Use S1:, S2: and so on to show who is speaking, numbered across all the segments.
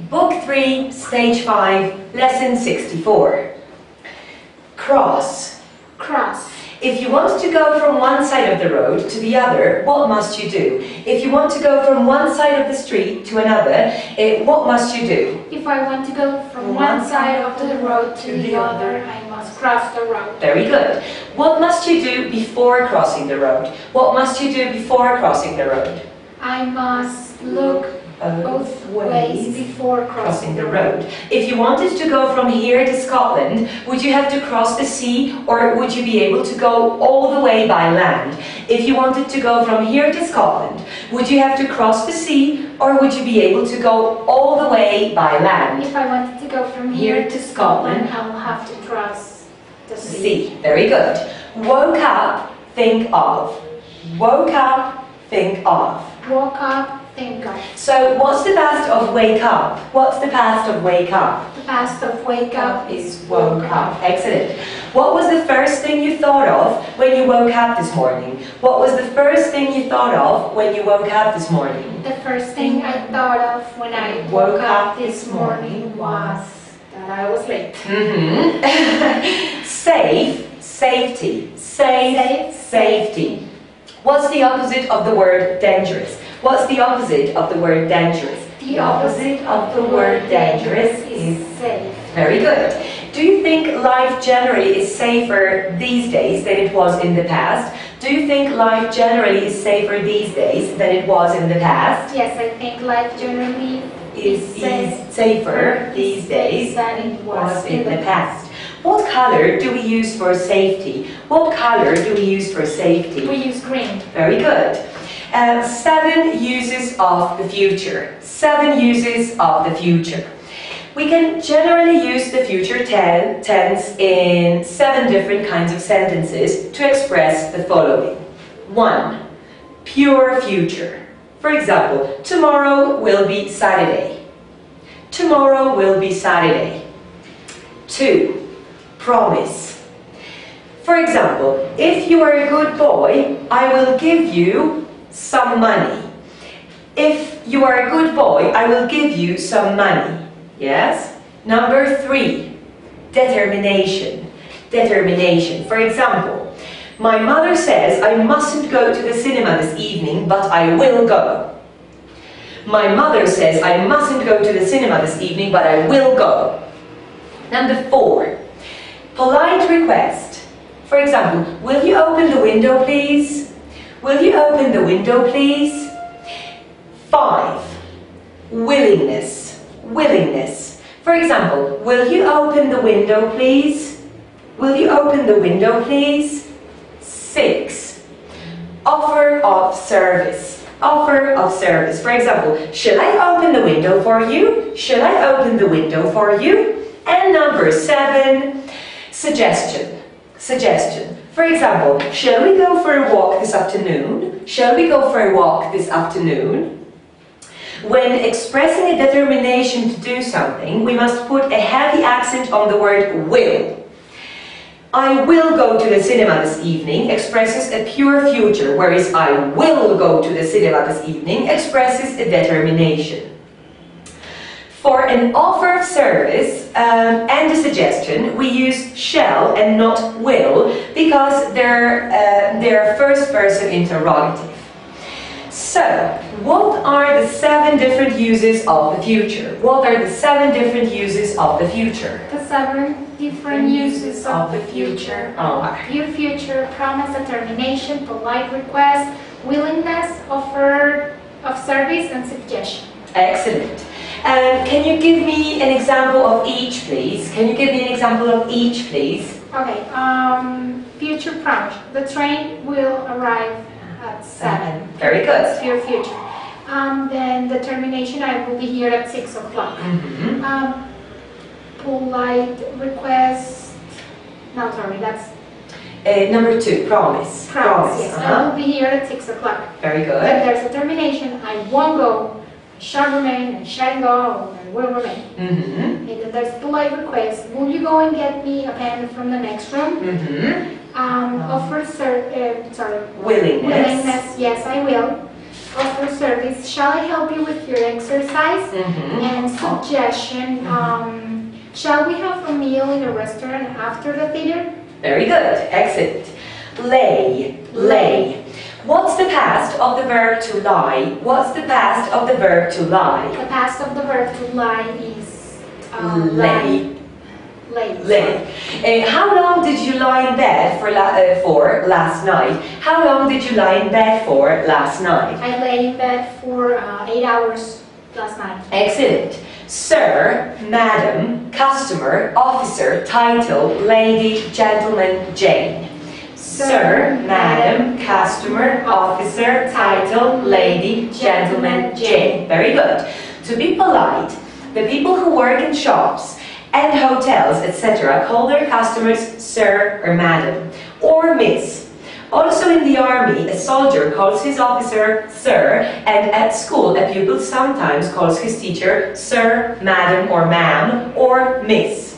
S1: Book 3, Stage 5, Lesson 64. Cross.
S2: Cross.
S1: If you want to go from one side of the road to the other, what must you do? If you want to go from one side of the street to another, what must you do?
S2: If I want to go from one side of the road to the other, I must cross the road.
S1: Very good. What must you do before crossing the road? What must you do before crossing the road?
S2: I must look both ways before crossing the road.
S1: If you wanted to go from here to Scotland, would you have to cross the sea, or would you be able to go all the way by land? If you wanted to go from here to Scotland, would you have to cross the sea, or would you be able to go all the way by land?
S2: If I wanted to go from here to Scotland, I'll have to cross the sea.
S1: Very good. Woke up, think of. Woke up, think of.
S2: Woke up, think of.
S1: So, what's the past of wake up? What's the past of wake up?
S2: The past of wake up is
S1: woke up. Excellent. What was the first thing you thought of when you woke up this morning? What was the first thing you thought of when you woke up this morning?
S2: The first thing I thought of when I woke up this morning was that I was late.
S1: Safe, safety. Safe, safety. What's the opposite of the word dangerous? What's the opposite of the word dangerous?
S2: The opposite of the word dangerous is safe.
S1: Very good. Do you think life generally is safer these days than it was in the past? Do you think life generally is safer these days than it was in the past?
S2: Yes, I think life generally
S1: is safer these days
S2: than it was in the past.
S1: What color do we use for safety? What color do we use for safety?
S2: We use green.
S1: Very good. 7 uses of the future. 7 uses of the future. We can generally use the future tense in 7 different kinds of sentences to express the following. 1. Pure future. For example, tomorrow will be Saturday. Tomorrow will be Saturday. 2. Promise. For example, if you are a good boy, I will give you some money. If you are a good boy, I will give you some money. Yes? Number 3, determination. Determination. For example, my mother says I mustn't go to the cinema this evening, but I will go. My mother says I mustn't go to the cinema this evening, but I will go. Number 4, polite request. For example, will you open the window, please? Will you open the window, please? 5, willingness. Willingness. For example, will you open the window, please? Will you open the window, please? 6, offer of service. Offer of service. For example, shall I open the window for you? Shall I open the window for you? And number 7, suggestion. Suggestion. For example, shall we go for a walk this afternoon? Shall we go for a walk this afternoon? When expressing a determination to do something, we must put a heavy accent on the word will. I will go to the cinema this evening expresses a pure future, whereas I will go to the cinema this evening expresses a determination. For an offer of service and a suggestion, we use shall and not will because they're first-person interrogative. So, what are the 7 different uses of the future? What are the 7 different uses of the future?
S2: The 7 different uses of the future are pure future, promise, determination, polite request, willingness, offer of service, and suggestion.
S1: Excellent. Can you give me an example of each, please? Can you give me an example of each, please?
S2: Okay. Future promise. The train will arrive at 7.
S1: Very good.
S2: That's pure future. Then determination. I will be here at 6 o'clock. Polite request. No, sorry. That's
S1: number 2. Promise.
S2: Promise. Yes. I will be here at 6 o'clock.
S1: Very good.
S2: Then there's determination. I won't go. Shall remain, and shall go, and will remain. And then there's polite request. Will you go and get me a pen from the next room?
S1: Offer
S2: willingness.
S1: willingness.
S2: Yes, I will. offer service. Shall I help you with your exercise? And suggestion, shall we have a meal in a restaurant after the theater?
S1: Very good. Excellent. Lay. Lay. What's the past of the verb to lie? What's the past of the verb to lie?
S2: The past of the verb to lie is
S1: lay.
S2: Lay.
S1: How long did you lie in bed for last night? How long did you lie in bed for last night?
S2: I lay in bed for 8 hours last night.
S1: Excellent. Sir, madam, customer, officer, title, lady, gentleman, Jane. Sir, madam, customer, officer, title, lady, gentleman, Jane. Very good. To be polite, the people who work in shops and hotels, etc., call their customers sir or madam, or miss. Also in the army, a soldier calls his officer sir, and at school, a pupil sometimes calls his teacher sir, madam, or ma'am, or miss.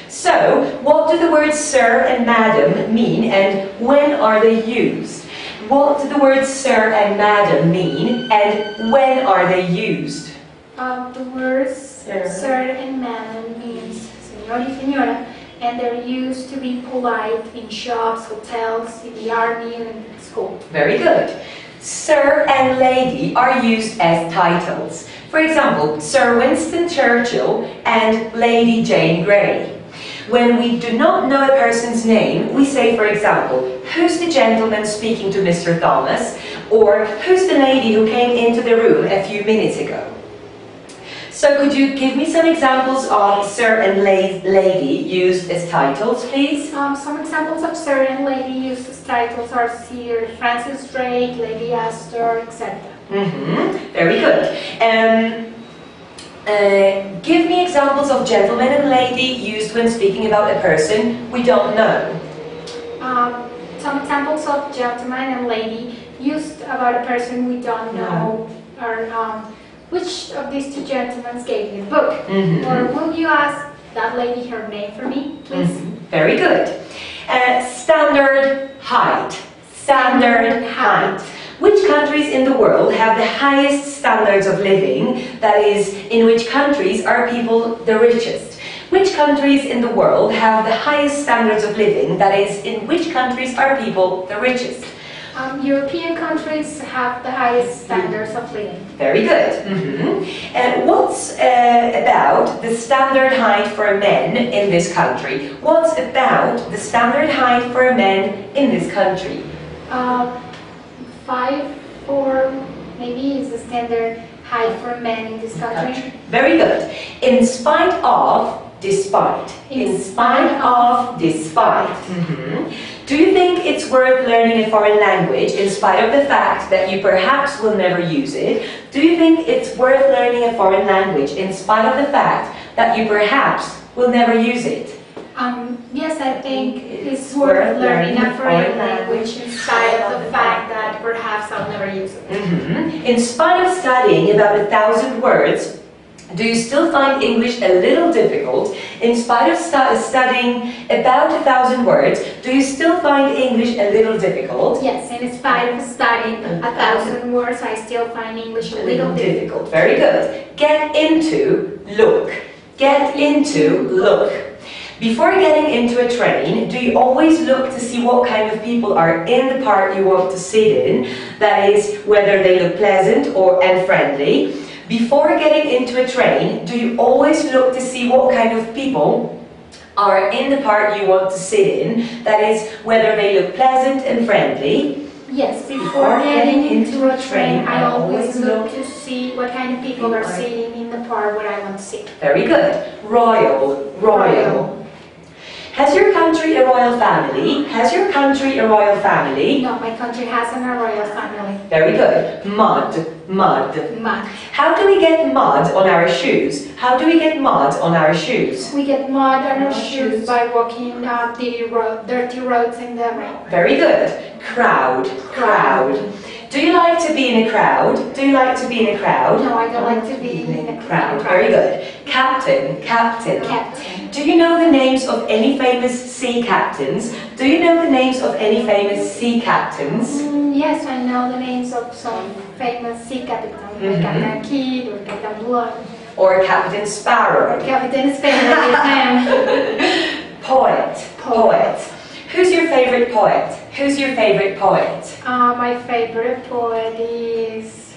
S1: So, what do the words sir and madam mean, and when are they used? What do the words sir and madam mean, and when are they used?
S2: The words sir and madam means señor y señora, and they're used to be polite in shops, hotels, in the army, and in school.
S1: Very good. Sir and lady are used as titles. For example, Sir Winston Churchill and Lady Jane Grey. When we do not know a person's name, we say, for example, who's the gentleman speaking to Mr. Thomas? Or who's the lady who came into the room a few minutes ago? So could you give me some examples of sir and lady used as titles, please?
S2: Some examples of sir and lady used as titles are Sir Francis Drake, Lady Astor, etc.
S1: Very good. Give me examples of gentleman and lady used when speaking about a person we don't know.
S2: Some examples of gentleman and lady used about a person we don't know are which of these two gentlemen gave you the book? Or will you ask that lady her name for me, please?
S1: Very good. Standard height. Standard height. Which countries in the world have the highest standards of living? That is, in which countries are people the richest? Which countries in the world have the highest standards of living? That is, in which countries are people the richest?
S2: European countries have the highest standards of living.
S1: Very good. And what's about the standard height for men in this country? What's about the standard height for men in this country?
S2: 5'4" maybe is the standard height for men in this country.
S1: Very good. In spite of, despite. In spite of, despite. Do you think it's worth learning a foreign language in spite of the fact that you perhaps will never use it? Do you think it's worth learning a foreign language in spite of the fact that you perhaps will never use it?
S2: Yes, I think it's worth learning a foreign language in spite of the fact that perhaps I'll never use it.
S1: In spite of studying about 1,000 words, do you still find English a little difficult? In spite of studying about 1,000 words, do you still find English a little difficult?
S2: Yes, in spite of studying 1,000 words, I still find English a little difficult.
S1: Very good. Get into, look. Get into, look. Before getting into a train, do you always look to see what kind of people are in the part you want to sit in? That is, whether they look pleasant and friendly. Before getting into a train, do you always look to see what kind of people are in the part you want to sit in? That is, whether they look pleasant and friendly.
S2: Yes, before getting into a train, I always look to see what kind of people are sitting in the part where I want to sit.
S1: Very good. Royal, royal. Has your country a royal family? Has your country a royal family?
S2: No, my country hasn't a royal family.
S1: Very good. Mud, mud.
S2: Mud.
S1: How do we get mud on our shoes? How do we get mud on our shoes?
S2: We get mud on our shoes by walking dirty roads in the rain.
S1: Very good. Crowd, crowd. Do you like to be in a crowd? Do you like to be in a crowd?
S2: No, I don't like to be in a crowd.
S1: Very good. Captain, captain.
S2: Captain.
S1: Do Do you know the names of any famous sea captains? Do you know the names of any famous sea captains?
S2: Yes, I know the names of some famous sea captains, like Captain Kidd or Captain Blood.
S1: Or Captain Sparrow?
S2: Or Captain Sparrow, yes,
S1: Poet. Who's your favorite poet? Who's your favorite poet?
S2: My favorite poet is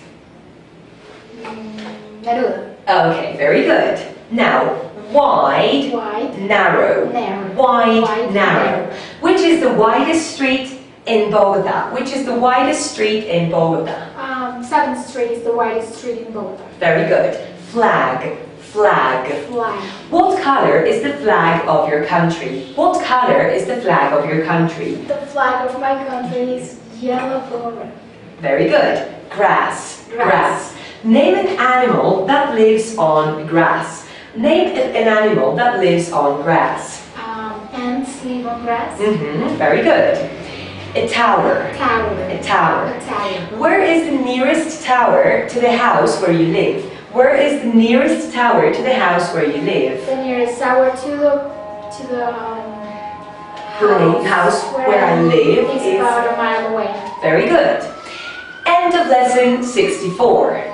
S2: Neruda.
S1: Okay, very good. Now, wide, narrow. Wide, narrow. Which is the widest street in Bogota? Which is the widest street in Bogota?
S2: 7th Street is the widest street in Bogota.
S1: Very good. Flag. What color is the flag of your country? What color is the flag of your country?
S2: The flag of my country is yellow, blue, and red.
S1: Very good. Grass. Name an animal that lives on grass. Name an animal that lives on grass.
S2: Ants live on grass.
S1: Very good. A tower.
S2: A tower.
S1: Where is the nearest tower to the house where you live? Where is the nearest tower to the house where you live?
S2: The nearest tower to the
S1: house where I live
S2: is about a mile away.
S1: Very good. End of lesson 64.